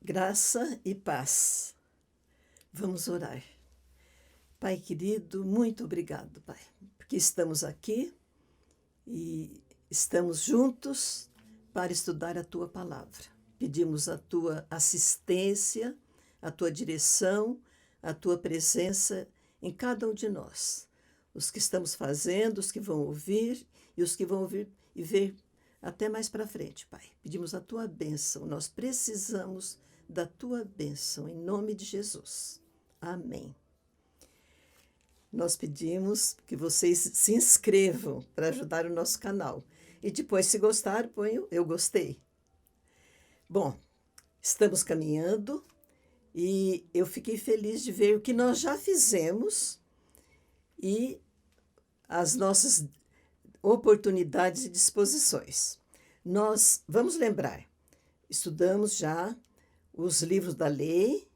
Graça e paz. Vamos orar. Pai querido, muito obrigado, Pai, porque estamos aqui e estamos juntos para estudar a Tua palavra. Pedimos a Tua assistência, a Tua direção, a Tua presença em cada um de nós. Os que estamos fazendo, os que vão ouvir e os que vão ouvir e ver até mais para frente, Pai. Pedimos a Tua bênção. Nós precisamos da Tua bênção, em nome de Jesus. Amém. Nós pedimos que vocês se inscrevam para ajudar o nosso canal. E depois, se gostar, põe eu gostei. Bom, estamos caminhando e eu fiquei feliz de ver o que nós já fizemos e as nossas oportunidades e disposições. Nós vamos lembrar, estudamos já os livros da lei,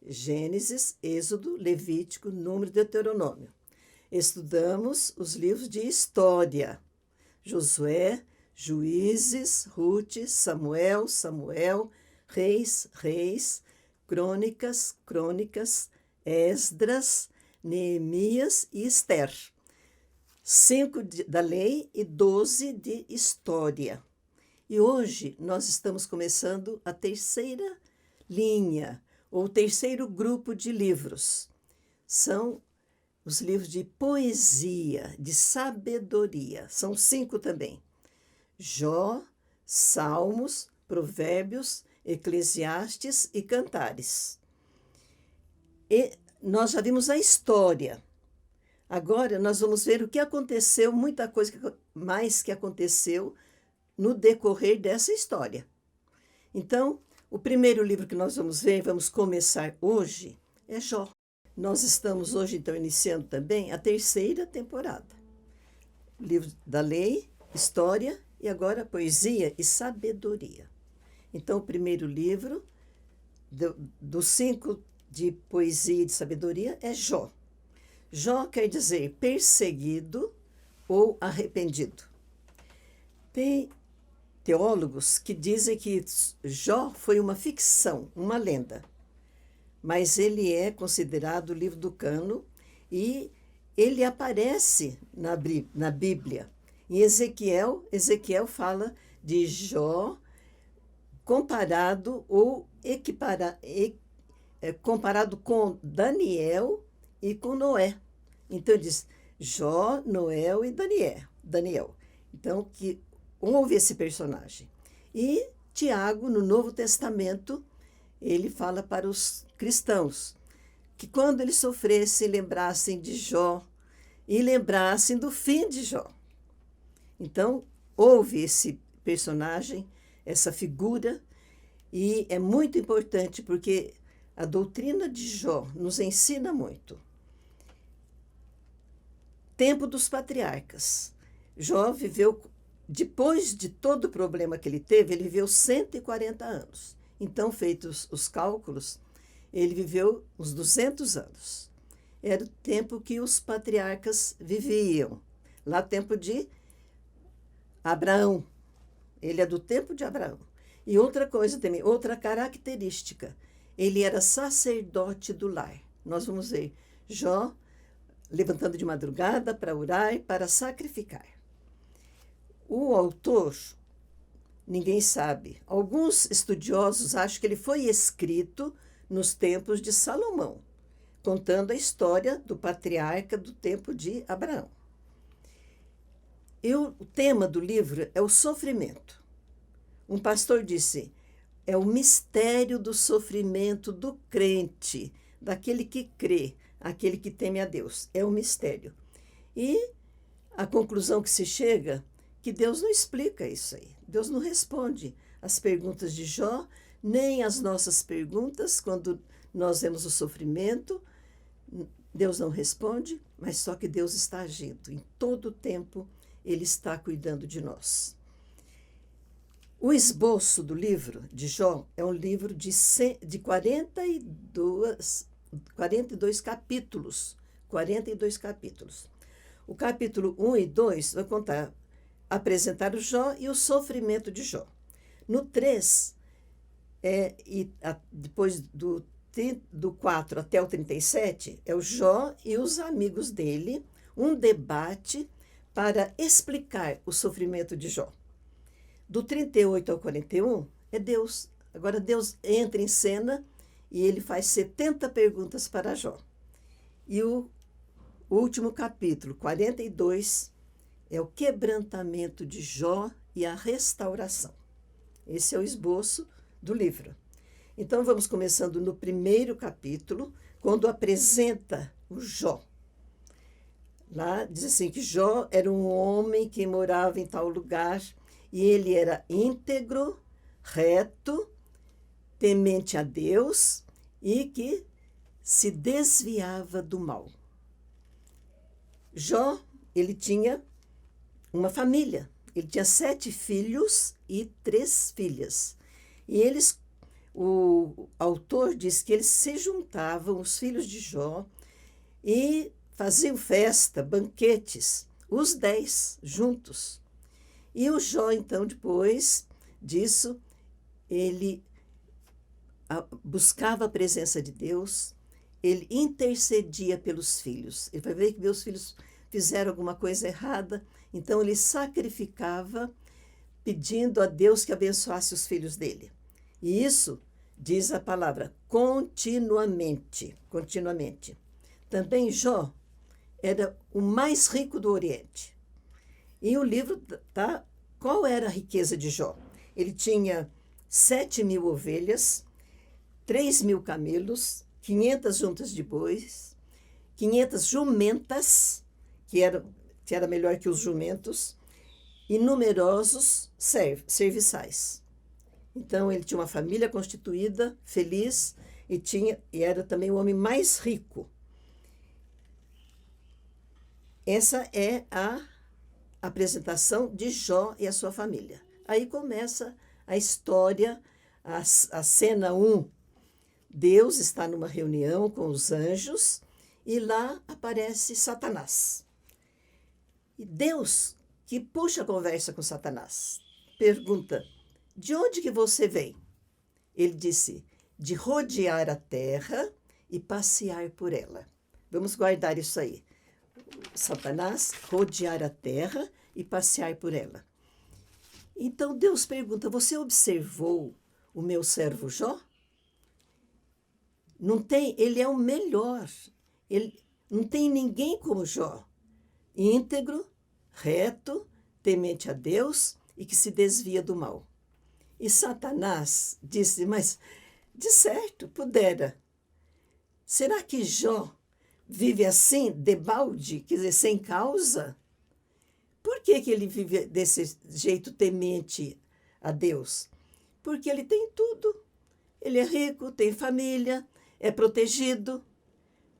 Gênesis, Êxodo, Levítico, Número e Deuteronômio. Estudamos os livros de história, Josué, Juízes, Ruth, Samuel, Reis, Crônicas, Esdras, Neemias e Ester. 5 da lei e 12 de história. E hoje nós estamos começando a terceira linha, ou terceiro grupo de livros. São os livros de poesia, de sabedoria. São 5 também. Jó, Salmos, Provérbios, Eclesiastes e Cantares. E nós já vimos a história. Agora nós vamos ver o que aconteceu, muita coisa mais que aconteceu no decorrer dessa história. Então, o primeiro livro que nós vamos ver, vamos começar hoje, é Jó. Nós estamos hoje, então, iniciando também a terceira temporada. Livro da lei, história e agora poesia e sabedoria. Então, o primeiro livro dos 5 de poesia e de sabedoria é Jó. Jó quer dizer perseguido ou arrependido. Tem teólogos que dizem que Jó foi uma ficção, uma lenda, mas ele é considerado o livro do cano e ele aparece na Bíblia. Em Ezequiel fala de Jó comparado ou comparado com Daniel e com Noé. Então diz Jó, Noé e Daniel. Então que houve esse personagem. E Tiago, no Novo Testamento, ele fala para os cristãos que quando eles sofressem, lembrassem de Jó e lembrassem do fim de Jó. Então, houve esse personagem, essa figura, e é muito importante porque a doutrina de Jó nos ensina muito. Tempo dos patriarcas. Jó viveu, depois de todo o problema que ele teve, ele viveu 140 anos. Então, feitos os cálculos, ele viveu uns 200 anos. Era o tempo que os patriarcas viviam. Lá, tempo de Abraão. Ele é do tempo de Abraão. E outra coisa também, outra característica, ele era sacerdote do lar. Nós vamos ver Jó levantando de madrugada para orar e para sacrificar. O autor, ninguém sabe. Alguns estudiosos acham que ele foi escrito nos tempos de Salomão, contando a história do patriarca do tempo de Abraão. E o tema do livro é o sofrimento. Um pastor disse, é o mistério do sofrimento do crente, daquele que crê, aquele que teme a Deus. É um mistério. E a conclusão que se chega, que Deus não explica isso aí. Deus não responde as perguntas de Jó, nem as nossas perguntas, quando nós vemos o sofrimento. Deus não responde, mas só que Deus está agindo. Em todo o tempo, Ele está cuidando de nós. O esboço do livro de Jó é um livro de 42 capítulos. 42 capítulos. O capítulo 1 e 2 vai apresentar o Jó e o sofrimento de Jó. No 3, depois do 4 até o 37, é o Jó e os amigos dele, um debate para explicar o sofrimento de Jó. Do 38 ao 41, é Deus. Agora Deus entra em cena e ele faz 70 perguntas para Jó. E o último capítulo, 42, é o quebrantamento de Jó e a restauração. Esse é o esboço do livro. Então, vamos começando no primeiro capítulo, quando apresenta o Jó. Lá diz assim que Jó era um homem que morava em tal lugar e ele era íntegro, reto, temente a Deus e que se desviava do mal. Jó, ele tinha uma família. Ele tinha 7 filhos e 3 filhas. E o autor diz que eles se juntavam, os filhos de Jó, e faziam festa, banquetes, os 10 juntos. E o Jó, então, depois disso, ele buscava a presença de Deus, ele intercedia pelos filhos. Ele vai ver que meus filhos fizeram alguma coisa errada, então ele sacrificava, pedindo a Deus que abençoasse os filhos dele. E isso, diz a palavra, continuamente, continuamente. Também Jó era o mais rico do Oriente. E o livro, qual era a riqueza de Jó? Ele tinha 7.000 ovelhas, 3.000 camelos, 500 juntas de bois, 500 jumentas, que era melhor que os jumentos, e numerosos serviçais. Então, ele tinha uma família constituída, feliz, e era também o homem mais rico. Essa é a apresentação de Jó e a sua família. Aí começa a história, a cena 1. Deus está numa reunião com os anjos e lá aparece Satanás. E Deus, que puxa a conversa com Satanás, pergunta: de onde que você vem? Ele disse: de rodear a terra e passear por ela. Vamos guardar isso aí. Satanás, rodear a terra e passear por ela. Então Deus pergunta: você observou o meu servo Jó? Ele é o melhor. Não tem ninguém como Jó. Íntegro, reto, temente a Deus e que se desvia do mal. E Satanás disse: mas, de certo, pudera. Será que Jó vive assim, debalde, quer dizer, sem causa? Por que ele vive desse jeito temente a Deus? Porque ele tem tudo. Ele é rico, tem família, é protegido.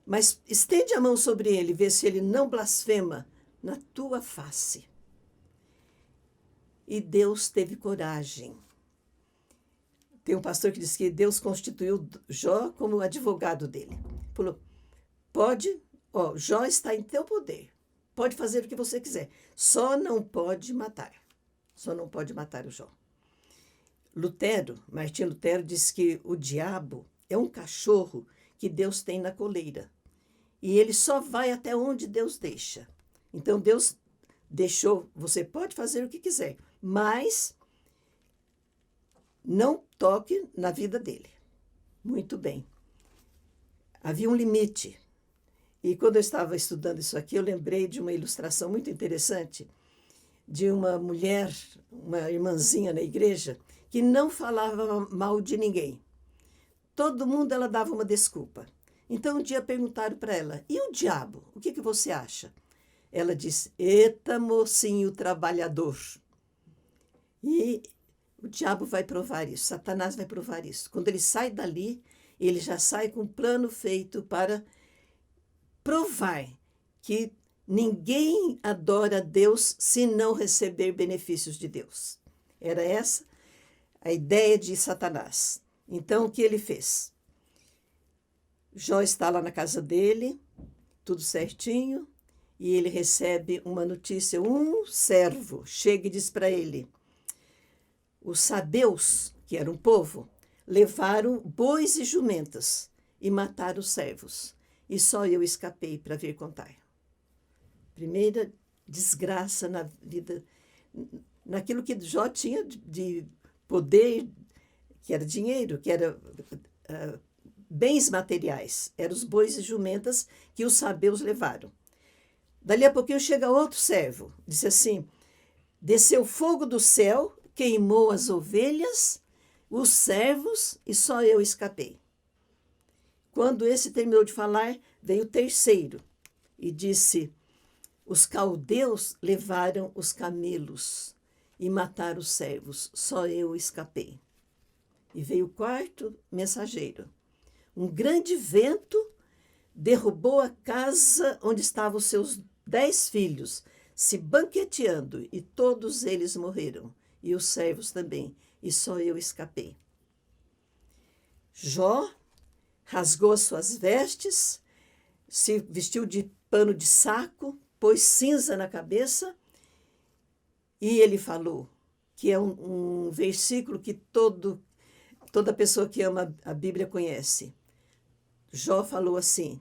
Mas estende a mão sobre ele, vê se ele não blasfema na tua face. E Deus teve coragem. Tem um pastor que diz que Deus constituiu Jó como advogado dele. Falou: Jó está em teu poder. Pode fazer o que você quiser. Só não pode matar. Só não pode matar o Jó. Martim Lutero diz que o diabo é um cachorro que Deus tem na coleira. E ele só vai até onde Deus deixa. Então Deus deixou, você pode fazer o que quiser, mas não toque na vida dele. Muito bem. Havia um limite. E quando eu estava estudando isso aqui, eu lembrei de uma ilustração muito interessante de uma mulher, uma irmãzinha na igreja, que não falava mal de ninguém. Todo mundo ela dava uma desculpa. Então, um dia perguntaram para ela: e o diabo? O que você acha? Ela disse: eita, mocinho trabalhador. E o diabo vai provar isso, Satanás vai provar isso. Quando ele sai dali, ele já sai com um plano feito para provar que ninguém adora a Deus se não receber benefícios de Deus. Era essa a ideia de Satanás. Então, o que ele fez? Jó está lá na casa dele, tudo certinho, e ele recebe uma notícia. Um servo chega e diz para ele: os sabeus, que era um povo, levaram bois e jumentas e mataram os servos. E só eu escapei para vir contar. Primeira desgraça na vida, naquilo que Jó tinha de poder, que era dinheiro, que era bens materiais. Eram os bois e jumentas que os sabeus levaram. Dali a pouquinho chega outro servo, disse assim: desceu fogo do céu, queimou as ovelhas, os servos, e só eu escapei. Quando esse terminou de falar, veio o terceiro e disse: os caldeus levaram os camelos e mataram os servos, só eu escapei. E veio o quarto mensageiro. Um grande vento derrubou a casa onde estavam os seus 10 filhos, se banqueteando, e todos eles morreram, e os servos também, e só eu escapei. Jó rasgou as suas vestes, se vestiu de pano de saco, pôs cinza na cabeça, e ele falou, que é um versículo que toda pessoa que ama a Bíblia conhece. Jó falou assim: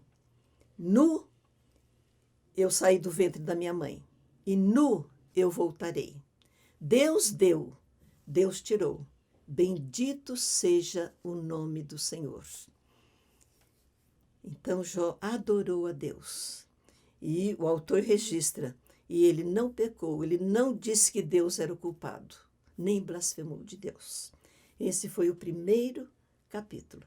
nu eu saí do ventre da minha mãe, e nu eu voltarei. Deus deu, Deus tirou. Bendito seja o nome do Senhor. Então Jó adorou a Deus. E o autor registra, e ele não pecou, ele não disse que Deus era o culpado, nem blasfemou de Deus. Esse foi o primeiro capítulo.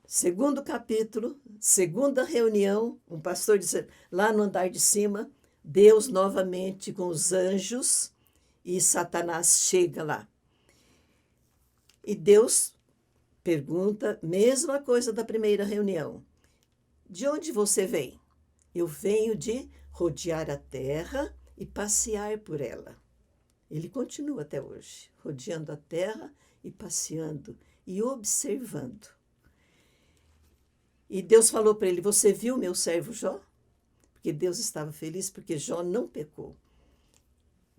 Segundo capítulo, segunda reunião, um pastor disse, lá no andar de cima, Deus novamente com os anjos, e Satanás chega lá. E Deus pergunta, mesma coisa da primeira reunião: de onde você vem? Eu venho de rodear a terra e passear por ela. Ele continua até hoje, rodeando a terra e passeando e observando. E Deus falou para ele: você viu meu servo Jó? Porque Deus estava feliz porque Jó não pecou.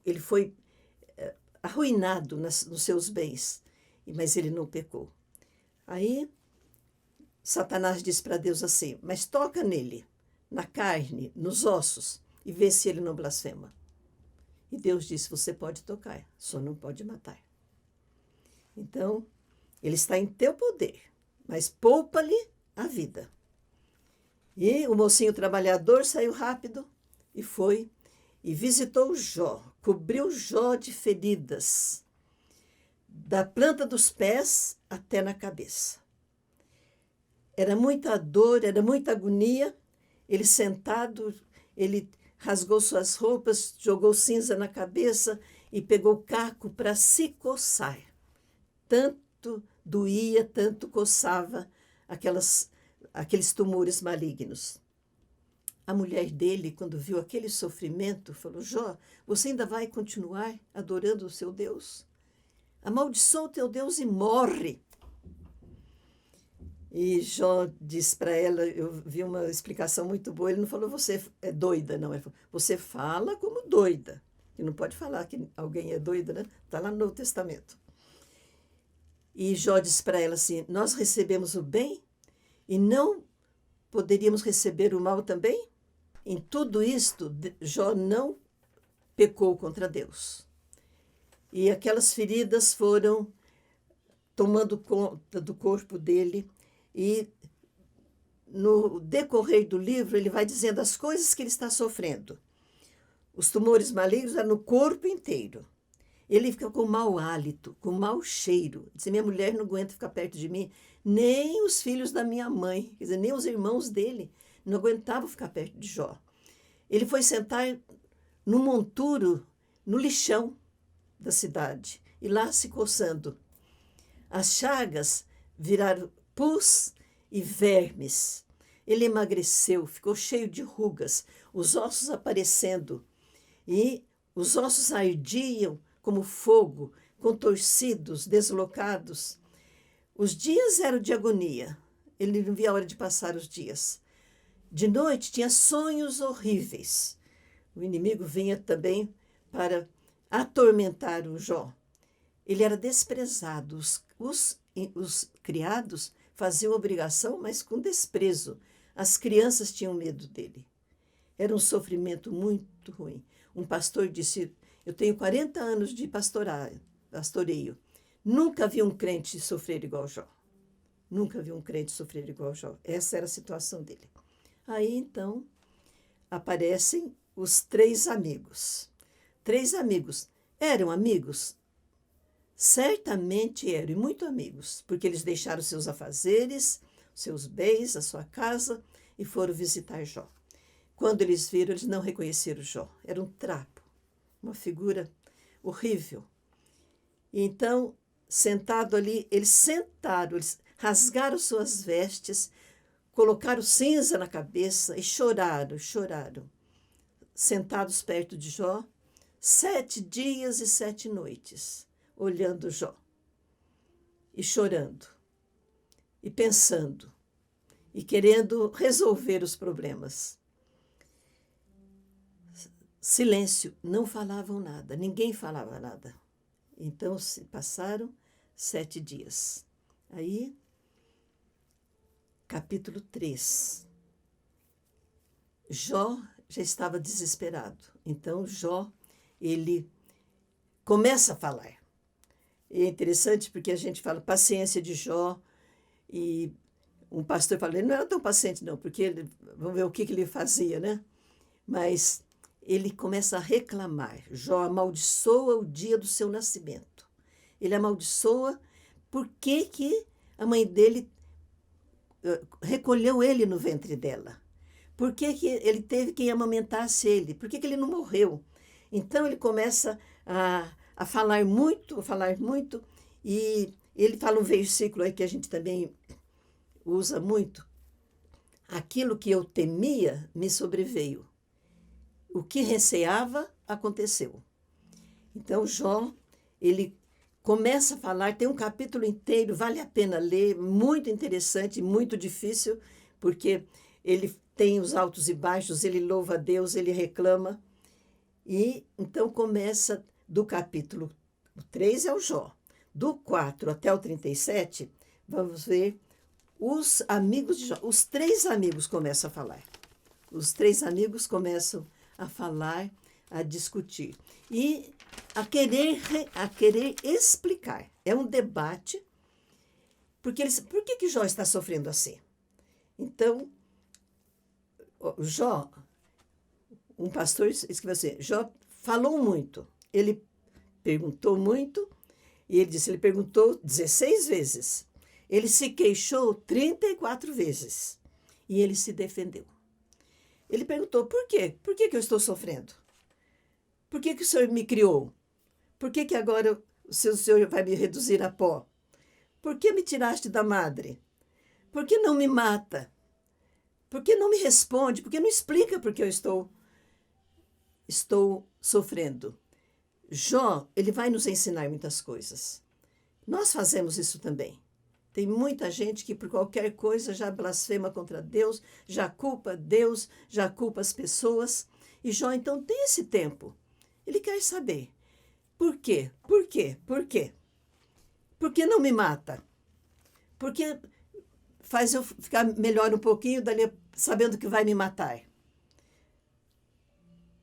Ele foi arruinado nos seus bens, mas ele não pecou. Aí Satanás disse para Deus assim: mas toca nele, na carne, nos ossos, e vê se ele não blasfema. E Deus disse: você pode tocar, só não pode matar. Então, ele está em teu poder, mas poupa-lhe a vida. E o mocinho trabalhador saiu rápido e foi e visitou Jó, cobriu Jó de feridas, da planta dos pés até na cabeça. Era muita dor, era muita agonia. Ele sentado, ele rasgou suas roupas, jogou cinza na cabeça e pegou caco para se coçar. Tanto doía, tanto coçava aqueles tumores malignos. A mulher dele, quando viu aquele sofrimento, falou: Jó, você ainda vai continuar adorando o seu Deus? Amaldiçoa o teu Deus e morre. E Jó disse para ela, eu vi uma explicação muito boa, ele não falou você é doida, não. Ele falou, você fala como doida. E não pode falar que alguém é doida, né? Está lá no Novo Testamento. E Jó disse para ela assim: nós recebemos o bem e não poderíamos receber o mal também? Em tudo isto, Jó não pecou contra Deus. E aquelas feridas foram tomando conta do corpo dele. E no decorrer do livro, ele vai dizendo as coisas que ele está sofrendo. Os tumores malignos eram no corpo inteiro. Ele fica com mau hálito, com mau cheiro. Diz: minha mulher não aguenta ficar perto de mim, nem os filhos da minha mãe, quer dizer, nem os irmãos dele não aguentavam ficar perto de Jó. Ele foi sentar no monturo, no lixão da cidade, e lá se coçando. As chagas viraram pus e vermes. Ele emagreceu, ficou cheio de rugas, os ossos aparecendo. E os ossos ardiam como fogo, contorcidos, deslocados. Os dias eram de agonia. Ele não via a hora de passar os dias. De noite tinha sonhos horríveis. O inimigo vinha também para atormentar o Jó. Ele era desprezado. os criados faziam obrigação, mas com desprezo. As crianças tinham medo dele. Era um sofrimento muito ruim. Um pastor disse, eu tenho 40 anos de pastoreio. Nunca vi um crente sofrer igual Jó. Nunca vi um crente sofrer igual Jó. Essa era a situação dele. Aí, então, aparecem os 3 amigos. 3 amigos. Eram amigos? Certamente eram, e muito amigos, porque eles deixaram seus afazeres, seus bens, a sua casa, e foram visitar Jó. Quando eles viram, eles não reconheceram Jó. Era um trapo, uma figura horrível. E então, sentado ali, eles rasgaram suas vestes, colocaram cinza na cabeça e choraram. Sentados perto de Jó, 7 dias e 7 noites, olhando Jó, e chorando, e pensando, e querendo resolver os problemas. Silêncio, não falavam nada, ninguém falava nada. Então se passaram 7 dias. Aí, capítulo 3. Jó já estava desesperado. Então Jó, ele começa a falar. E é interessante porque a gente fala paciência de Jó, e um pastor fala, ele não era tão paciente não, porque vamos ver o que ele fazia, né? Mas ele começa a reclamar. Jó amaldiçoa o dia do seu nascimento. Ele amaldiçoa porque que a mãe dele recolheu ele no ventre dela. Por que que ele teve quem amamentasse ele? Por que que ele não morreu? Então ele começa a falar muito, e ele fala um versículo aí que a gente também usa muito. Aquilo que eu temia me sobreveio. O que receava, aconteceu. Então, Jó, ele começa a falar, tem um capítulo inteiro, vale a pena ler, muito interessante, muito difícil, porque ele tem os altos e baixos, ele louva a Deus, ele reclama. E então começa do capítulo 3 é o Jó. Do 4 até o 37, vamos ver os amigos de Jó. Os 3 amigos começam a falar. Os 3 amigos começam a falar, a discutir. E a querer explicar. É um debate. Por que Jó está sofrendo assim? Então, Jó, um pastor escreveu assim, Jó falou muito, ele perguntou muito, e ele disse, ele perguntou 16 vezes, ele se queixou 34 vezes, e ele se defendeu. Ele perguntou, por quê? Por que eu estou sofrendo? Por que o Senhor me criou? Por que agora o Senhor vai me reduzir a pó? Por que me tiraste da madre? Por que não me mata? Por que não me responde? Por que não explica por que eu estou sofrendo? Jó, ele vai nos ensinar muitas coisas. Nós fazemos isso também. Tem muita gente que por qualquer coisa já blasfema contra Deus, já culpa Deus, já culpa as pessoas. E Jó, então, tem esse tempo. Ele quer saber. Por quê? Por quê? Por quê? Por que não me mata? Por que faz eu ficar melhor um pouquinho, dali sabendo que vai me matar?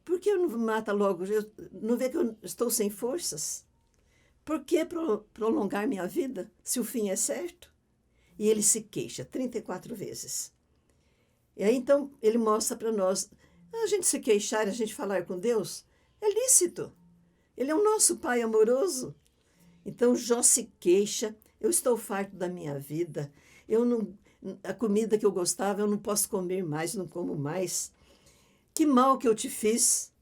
Por que não me mata logo? Não vê que eu estou sem forças? Por que prolongar minha vida, se o fim é certo? E ele se queixa 34 vezes. E aí, então, ele mostra para nós, a gente se queixar, a gente falar com Deus, é lícito. Ele é o nosso Pai amoroso. Então, Jó se queixa, eu estou farto da minha vida, a comida que eu gostava eu não posso comer mais, não como mais. Que mal que eu te fiz?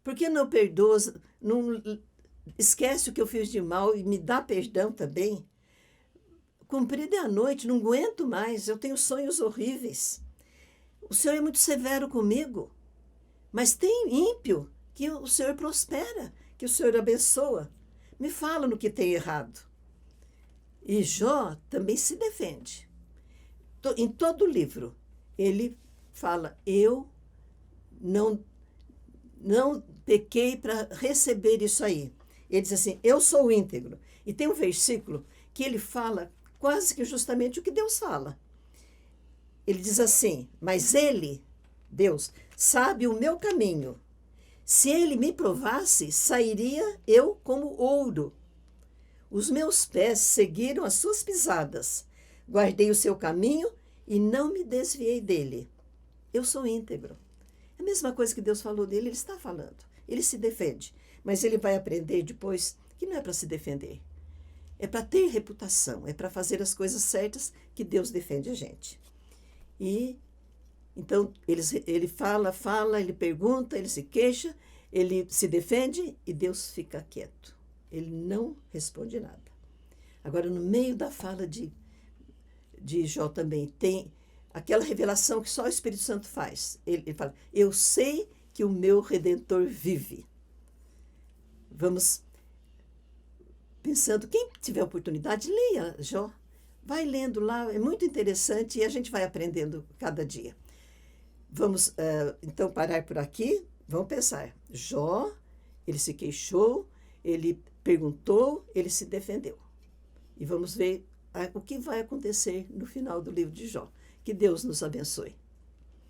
Por que não perdoas? Não esquece o que eu fiz de mal e me dá perdão também? Comprida é a noite, não aguento mais, eu tenho sonhos horríveis. O Senhor é muito severo comigo, mas tem ímpio que o Senhor prospera, que o Senhor abençoa. Me fala no que tem errado. E Jó também se defende. Em todo o livro, ele fala, eu não pequei para receber isso aí. Ele diz assim, eu sou íntegro. E tem um versículo que ele fala quase que justamente o que Deus fala. Ele diz assim: mas ele, Deus, sabe o meu caminho. Se ele me provasse, sairia eu como ouro. Os meus pés seguiram as suas pisadas. Guardei o seu caminho e não me desviei dele. Eu sou íntegro. É a mesma coisa que Deus falou dele, ele está falando. Ele se defende. Mas ele vai aprender depois que não é para se defender. É para ter reputação, é para fazer as coisas certas que Deus defende a gente. E então ele fala, ele pergunta, ele se queixa, ele se defende e Deus fica quieto. Ele não responde nada. Agora, no meio da fala de Jó também tem aquela revelação que só o Espírito Santo faz. Ele fala: eu sei que o meu Redentor vive. Vamos pensando, quem tiver oportunidade, leia Jó. Vai lendo lá, é muito interessante e a gente vai aprendendo cada dia. Vamos, então, parar por aqui. Vamos pensar. Jó, ele se queixou, ele perguntou, ele se defendeu. E vamos ver o que vai acontecer no final do livro de Jó. Que Deus nos abençoe.